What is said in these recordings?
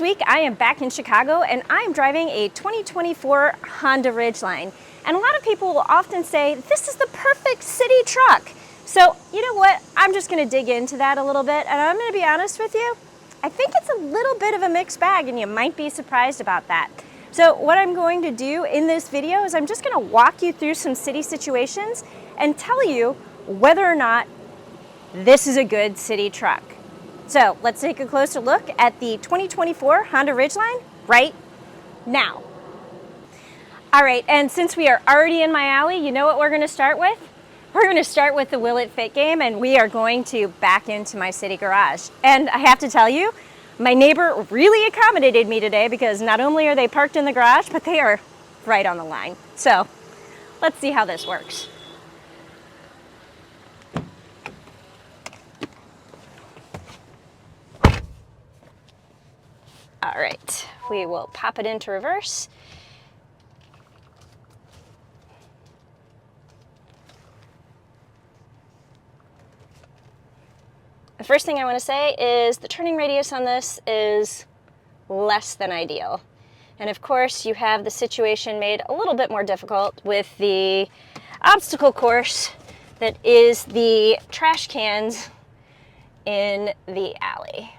This week I am back in Chicago and I am driving a 2024 Honda Ridgeline. And a lot of people will often say, this is the perfect city truck. So you know what, I'm just gonna dig into that a little bit and I'm gonna be honest with you, I think it's a little bit of a mixed bag and you might be surprised about that. So what I'm going to do in this video is I'm just gonna walk you through some city situations and tell you whether or not this is a good city truck. So let's take a closer look at the 2024 Honda Ridgeline right now. All right, and since we are already in my alley, you know what we're gonna start with? We're gonna start with the Will It Fit game, and we are going to back into my city garage. And I have to tell you, my neighbor really accommodated me today because not only are they parked in the garage, but they are right on the line. So let's see how this works. All right, we will pop it into reverse. The first thing I want to say is the turning radius on this is less than ideal. And of course, you have the situation made a little bit more difficult with the obstacle course that is the trash cans in the alley.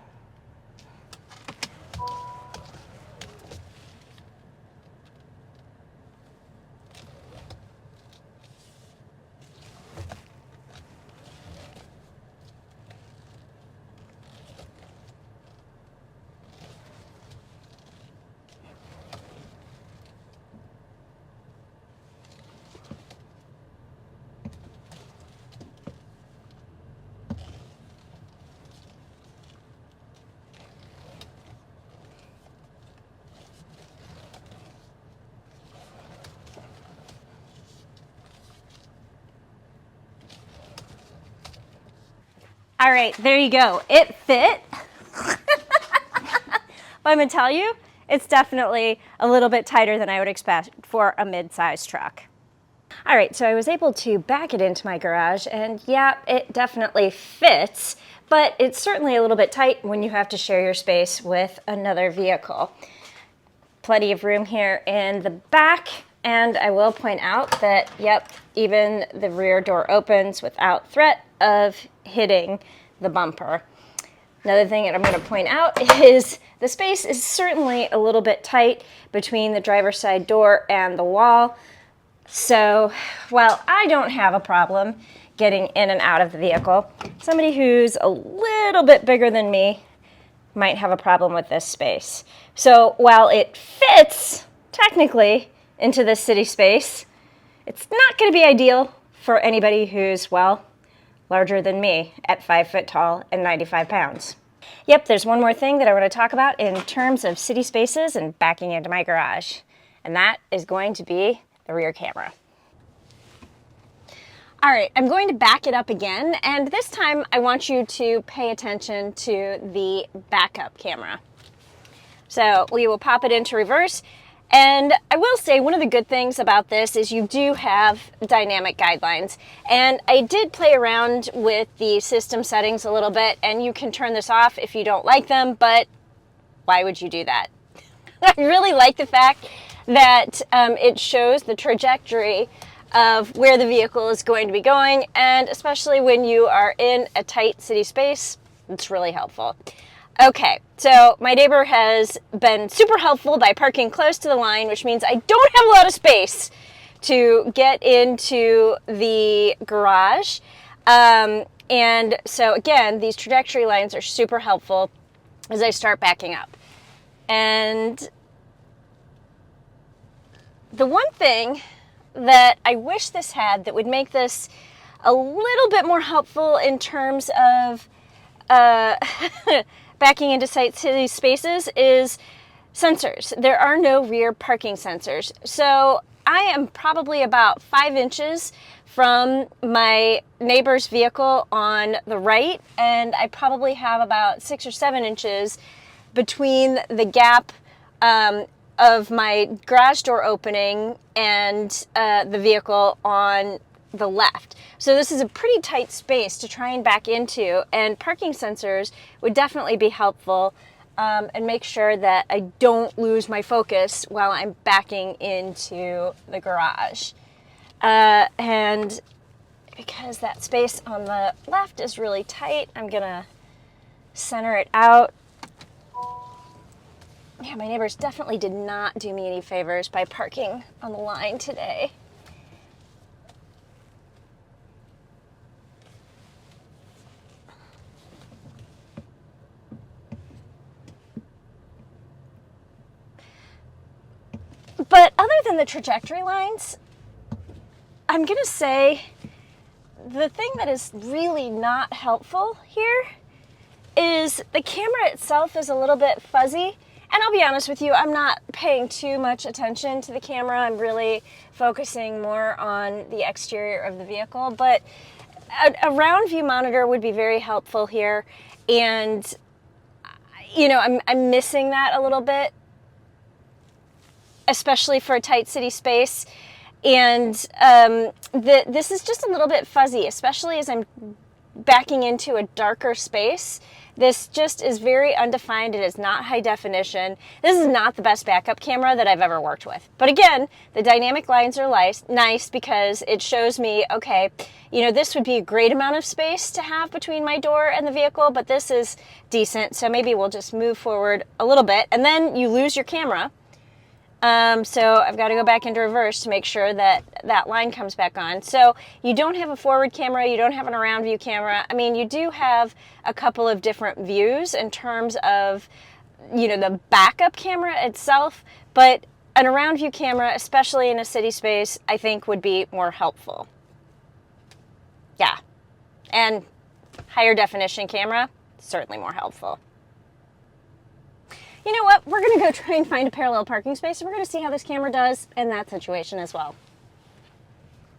All right, there you go. It fit. But I'm gonna tell you, it's definitely a little bit tighter than I would expect for a mid-sized truck. All right, so I was able to back it into my garage, and yeah, it definitely fits, but it's certainly a little bit tight when you have to share your space with another vehicle. Plenty of room here in the back, and I will point out that, yep, even the rear door opens without threat of hitting the bumper. Another thing that I'm going to point out is the space is certainly a little bit tight between the driver's side door and the wall. So while I don't have a problem getting in and out of the vehicle, somebody who's a little bit bigger than me might have a problem with this space. So while it fits technically into this city space, it's not going to be ideal for anybody who's, well, larger than me at 5 foot tall and 95 pounds. Yep, there's one more thing that I want to talk about in terms of city spaces and backing into my garage, and that is going to be the rear camera. All right, I'm going to back it up again, and this time I want you to pay attention to the backup camera. So we will pop it into reverse. And I will say one of the good things about this is you do have dynamic guidelines. And I did play around with the system settings a little bit, and you can turn this off if you don't like them, but why would you do that? I really like the fact that it shows the trajectory of where the vehicle is going to be going, and especially when you are in a tight city space, it's really helpful. Okay, so my neighbor has been super helpful by parking close to the line, which means I don't have a lot of space to get into the garage. And so again, these trajectory lines are super helpful as I start backing up. And the one thing that I wish this had that would make this a little bit more helpful in terms of backing into tight city spaces is sensors. There are no rear parking sensors. So I am probably about 5 inches from my neighbor's vehicle on the right, and I probably have about 6 or 7 inches between the gap of my garage door opening and the vehicle on the left. So this is a pretty tight space to try and back into, and parking sensors would definitely be helpful and make sure that I don't lose my focus while I'm backing into the garage. And because that space on the left is really tight, I'm gonna center it out. Yeah, my neighbors definitely did not do me any favors by parking on the line today. But other than the trajectory lines, I'm gonna say the thing that is really not helpful here is the camera itself is a little bit fuzzy. And I'll be honest with you, I'm not paying too much attention to the camera. I'm really focusing more on the exterior of the vehicle. But a round view monitor would be very helpful here. And, you know, I'm missing that a little bit, especially for a tight city space. And this is just a little bit fuzzy, especially as I'm backing into a darker space. This just is very undefined. It is not high definition. This is not the best backup camera that I've ever worked with. But again, the dynamic lines are nice because it shows me, okay, you know, this would be a great amount of space to have between my door and the vehicle, but this is decent. So maybe we'll just move forward a little bit, and then you lose your camera. So I've got to go back into reverse to make sure that that line comes back on. So you don't have a forward camera, you don't have an around view camera. I mean, you do have a couple of different views in terms of, you know, the backup camera itself, but an around view camera, especially in a city space, I think would be more helpful. Yeah. And higher definition camera, certainly more helpful. You know what? We're going to go try and find a parallel parking space, and we're going to see how this camera does in that situation as well.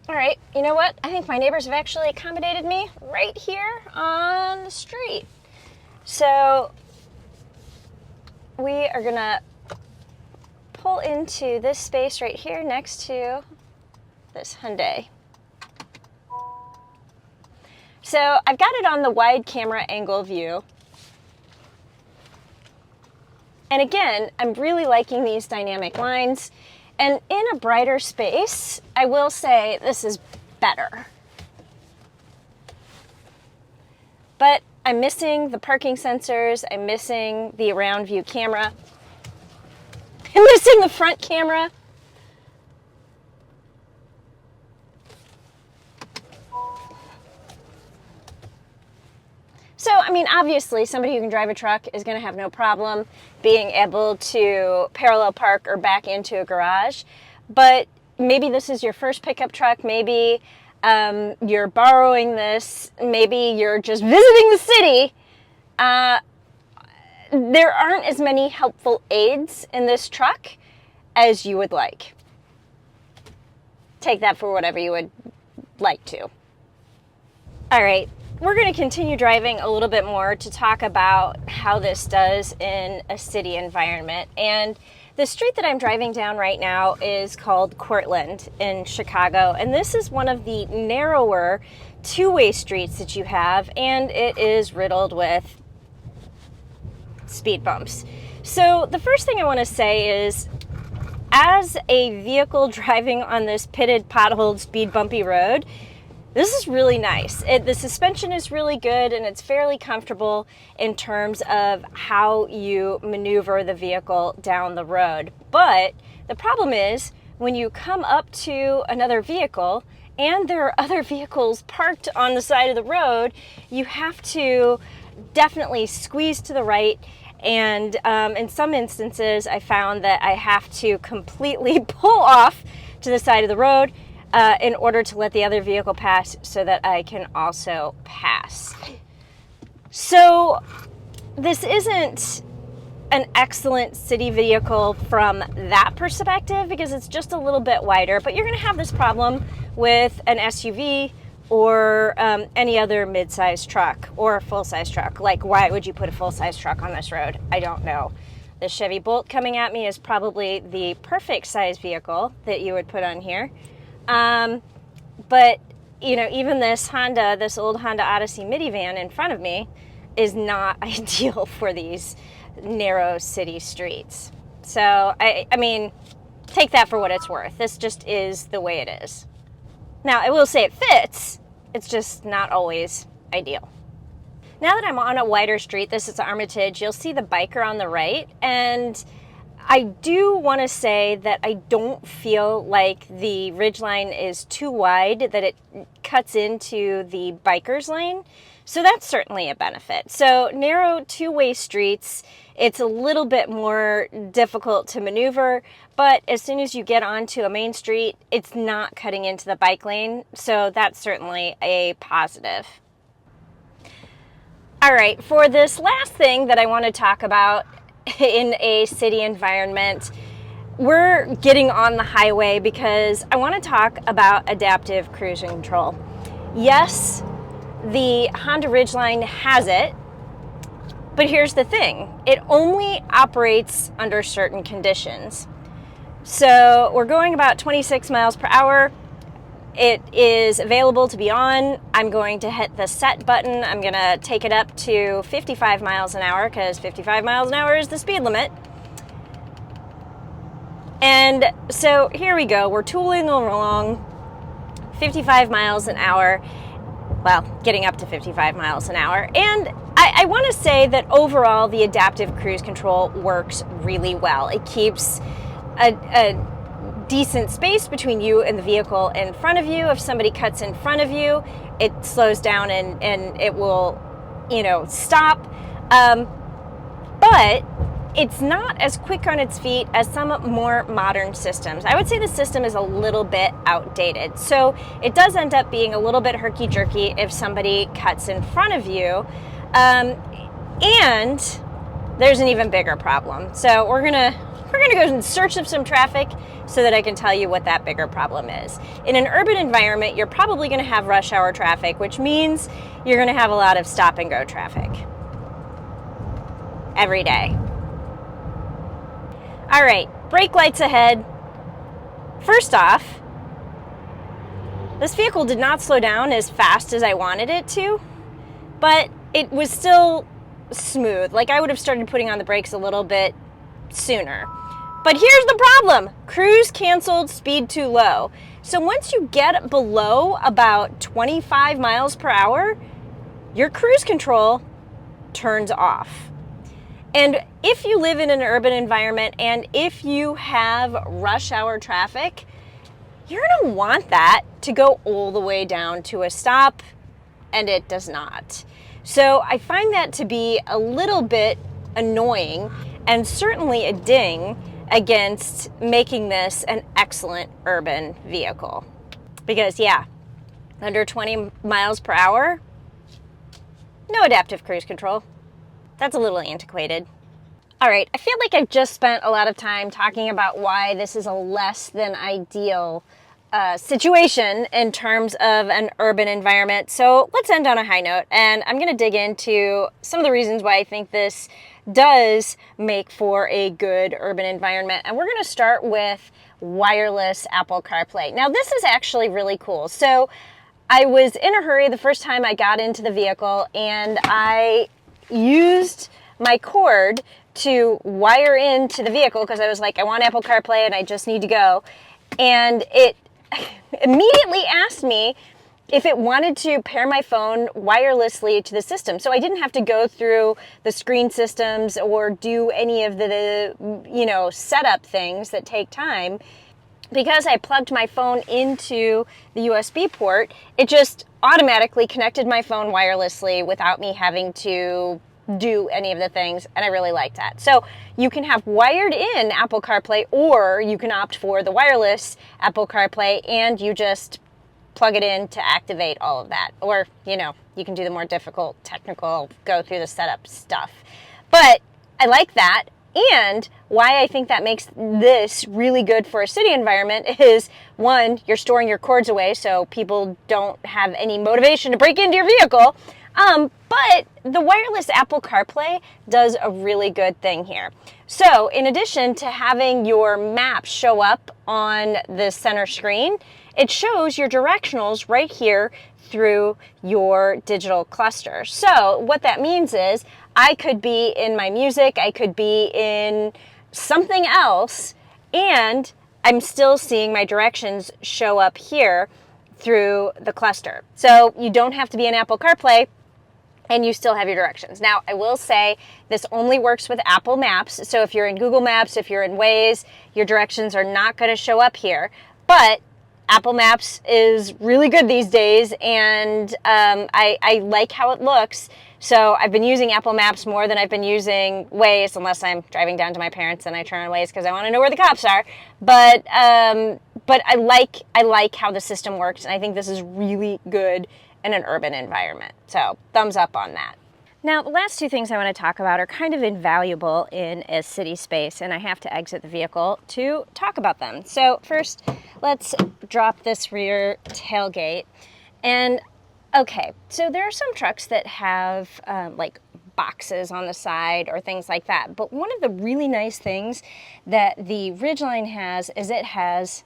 All right, you know what? I think my neighbors have actually accommodated me right here on the street. So we are going to pull into this space right here next to this Hyundai. So I've got it on the wide camera angle view. And again, I'm really liking these dynamic lines. And in a brighter space, I will say this is better. But I'm missing the parking sensors. I'm missing the around view camera. I'm missing the front camera. So, I mean, obviously, somebody who can drive a truck is going to have no problem being able to parallel park or back into a garage. But maybe this is your first pickup truck. Maybe you're borrowing this. Maybe you're just visiting the city. There aren't as many helpful aids in this truck as you would like. Take that for whatever you would like to. All right. We're going to continue driving a little bit more to talk about how this does in a city environment. And the street that I'm driving down right now is called Cortlandt in Chicago. And this is one of the narrower two-way streets that you have, and it is riddled with speed bumps. So the first thing I want to say is, as a vehicle driving on this pitted, potholed, speed bumpy road, this is really nice. The suspension is really good, and it's fairly comfortable in terms of how you maneuver the vehicle down the road. But the problem is, when you come up to another vehicle and there are other vehicles parked on the side of the road, you have to definitely squeeze to the right. And in some instances, I found that I have to completely pull off to the side of the road in order to let the other vehicle pass so that I can also pass. So this isn't an excellent city vehicle from that perspective because it's just a little bit wider, but you're going to have this problem with an SUV or any other mid-size truck or full-size truck. Like, why would you put a full-size truck on this road? I don't know. The Chevy Bolt coming at me is probably the perfect size vehicle that you would put on here. But, you know, even this old Honda Odyssey minivan in front of me is not ideal for these narrow city streets. So, I mean, take that for what it's worth. This just is the way it is. Now, I will say it fits. It's just not always ideal. Now that I'm on a wider street, this is Armitage, you'll see the biker on the right, and I do want to say that I don't feel like the Ridgeline is too wide, that it cuts into the biker's lane. So that's certainly a benefit. So narrow two-way streets, it's a little bit more difficult to maneuver, but as soon as you get onto a main street, it's not cutting into the bike lane. So that's certainly a positive. All right, for this last thing that I want to talk about in a city environment, we're getting on the highway because I want to talk about adaptive cruise control. Yes, the Honda Ridgeline has it, but here's the thing. It only operates under certain conditions. So we're going about 26 miles per hour. It is available to be on. I'm going to hit the set button. I'm going to take it up to 55 miles an hour because 55 miles an hour is the speed limit. And so here we go. We're tooling along 55 miles an hour. Well, getting up to 55 miles an hour. And I want to say that overall the adaptive cruise control works really well. It keeps a decent space between you and the vehicle in front of you. If somebody cuts in front of you, it slows down and it will, stop. But it's not as quick on its feet as some more modern systems. I would say the system is a little bit outdated. So it does end up being a little bit herky-jerky if somebody cuts in front of you. And there's an even bigger problem. So we're gonna go in search of some traffic so that I can tell you what that bigger problem is. In an urban environment, you're probably gonna have rush hour traffic, which means you're gonna have a lot of stop and go traffic every day. All right, brake lights ahead. First off, this vehicle did not slow down as fast as I wanted it to, but it was still smooth. Like I would have started putting on the brakes a little bit sooner. But here's the problem. Cruise canceled, speed too low. So once you get below about 25 miles per hour, your cruise control turns off. And if you live in an urban environment and if you have rush hour traffic, you're gonna want that to go all the way down to a stop, and it does not. So I find that to be a little bit annoying and certainly a ding against making this an excellent urban vehicle. Because yeah, under 20 miles per hour, no adaptive cruise control. That's a little antiquated. All right, I feel like I've just spent a lot of time talking about why this is a less than ideal situation in terms of an urban environment. So let's end on a high note, and I'm gonna dig into some of the reasons why I think this does make for a good urban environment. And we're gonna start with wireless Apple CarPlay. Now this is actually really cool. So I was in a hurry the first time I got into the vehicle, and I used my cord to wire into the vehicle because I was like, I want Apple CarPlay and I just need to go. And it immediately asked me if it wanted to pair my phone wirelessly to the system. So I didn't have to go through the screen systems or do any of the setup things that take time. Because I plugged my phone into the USB port, it just automatically connected my phone wirelessly without me having to do any of the things, and I really like that. So you can have wired in Apple CarPlay, or you can opt for the wireless Apple CarPlay and you just plug it in to activate all of that. Or, you can do the more difficult technical, go through the setup stuff. But I like that. And why I think that makes this really good for a city environment is, one, you're storing your cords away so people don't have any motivation to break into your vehicle. But the wireless Apple CarPlay does a really good thing here. So in addition to having your map show up on the center screen, it shows your directionals right here through your digital cluster. So what that means is I could be in my music, I could be in something else, and I'm still seeing my directions show up here through the cluster. So you don't have to be in Apple CarPlay, and you still have your directions. Now, I will say this only works with Apple Maps. So if you're in Google Maps, if you're in Waze, your directions are not going to show up here. But Apple Maps is really good these days, and I like how it looks. So I've been using Apple Maps more than I've been using Waze, unless I'm driving down to my parents and I turn on Waze because I want to know where the cops are. But I like how the system works, and I think this is really good in an urban environment. So thumbs up on that. Now, the last two things I want to talk about are kind of invaluable in a city space, and I have to exit the vehicle to talk about them. So first, let's drop this rear tailgate. And okay, so there are some trucks that have like boxes on the side or things like that. But one of the really nice things that the Ridgeline has is it has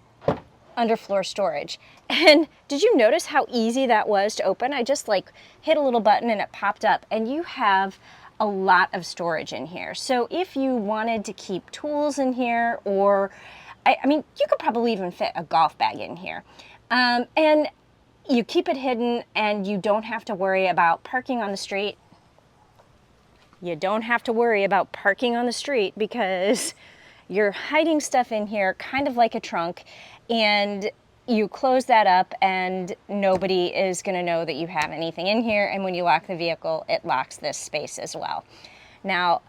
underfloor storage. And did you notice how easy that was to open? I just like hit a little button and it popped up, and you have a lot of storage in here. So if you wanted to keep tools in here, or I mean, you could probably even fit a golf bag in here. And you keep it hidden, and you don't have to worry about parking on the street. You don't have to worry about parking on the street because you're hiding stuff in here, kind of like a trunk, and you close that up and nobody is going to know that you have anything in here. And when you lock the vehicle, it locks this space as well. Now,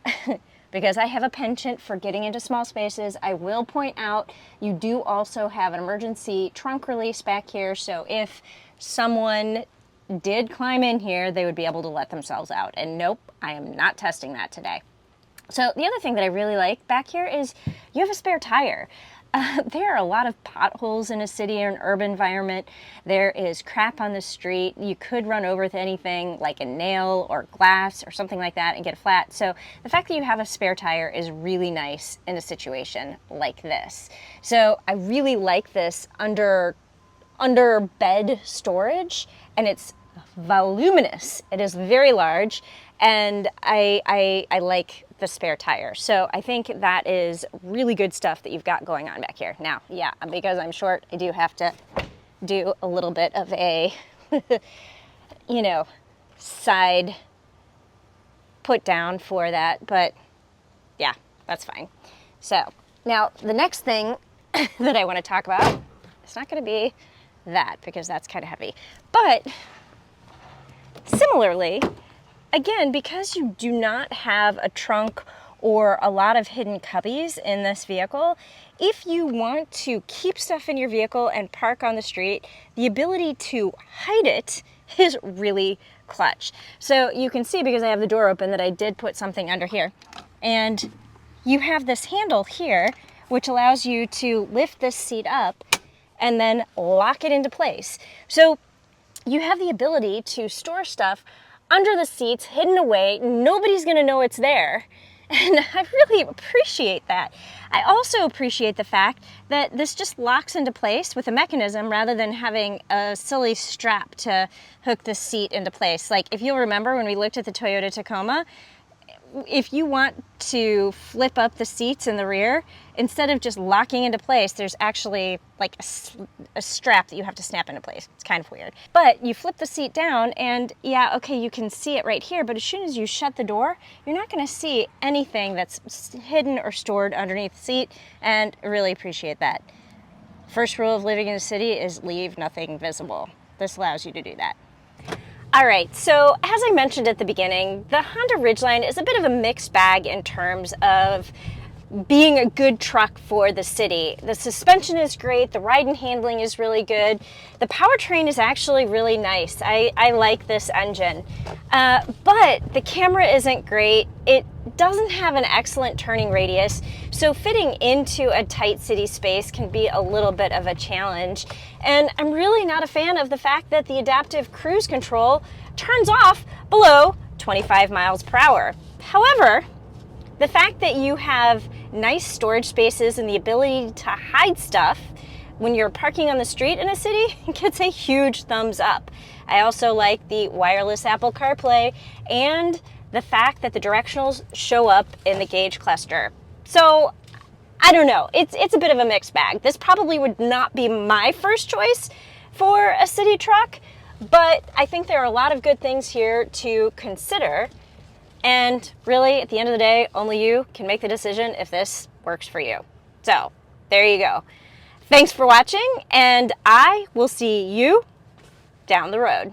because I have a penchant for getting into small spaces, I will point out you do also have an emergency trunk release back here. So if someone did climb in here, they would be able to let themselves out. And nope, I am not testing that today. So the other thing that I really like back here is you have a spare tire. There are a lot of potholes in a city or an urban environment. There is crap on the street. You could run over with anything like a nail or glass or something like that and get a flat. So the fact that you have a spare tire is really nice in a situation like this. So I really like this under bed storage, and it's voluminous. It is very large, and I like the spare tire. So I think that is really good stuff that you've got going on back here. Now, yeah, because I'm short, I do have to do a little bit of a, you know, side put down for that, but yeah, that's fine. So now the next thing that I want to talk about, it's not going to be that because that's kind of heavy, but similarly, again, because you do not have a trunk or a lot of hidden cubbies in this vehicle, if you want to keep stuff in your vehicle and park on the street, the ability to hide it is really clutch. So you can see, because I have the door open, that I did put something under here. And you have this handle here, which allows you to lift this seat up and then lock it into place. So you have the ability to store stuff under the seats, hidden away. Nobody's gonna know it's there. And I really appreciate that. I also appreciate the fact that this just locks into place with a mechanism rather than having a silly strap to hook the seat into place. Like, if you'll remember when we looked at the Toyota Tacoma, if you want to flip up the seats in the rear, instead of just locking into place, there's actually like a strap that you have to snap into place. It's kind of weird. But you flip the seat down and yeah, okay, you can see it right here, but as soon as you shut the door, you're not gonna see anything that's hidden or stored underneath the seat, and I really appreciate that. First rule of living in a city is leave nothing visible. This allows you to do that. All right, so as I mentioned at the beginning, the Honda Ridgeline is a bit of a mixed bag in terms of being a good truck for the city. The suspension is great, the ride and handling is really good, the powertrain is actually really nice. I like this engine, but the camera isn't great. It doesn't have an excellent turning radius, so fitting into a tight city space can be a little bit of a challenge. And I'm really not a fan of the fact that the adaptive cruise control turns off below 25 miles per hour. However, the fact that you have nice storage spaces and the ability to hide stuff when you're parking on the street in a city gets a huge thumbs up. I also like the wireless Apple CarPlay and the fact that the directionals show up in the gauge cluster. So I don't know, it's a bit of a mixed bag. This probably would not be my first choice for a city truck, but I think there are a lot of good things here to consider. And really, at the end of the day, only you can make the decision if this works for you. So there you go. Thanks for watching, and I will see you down the road.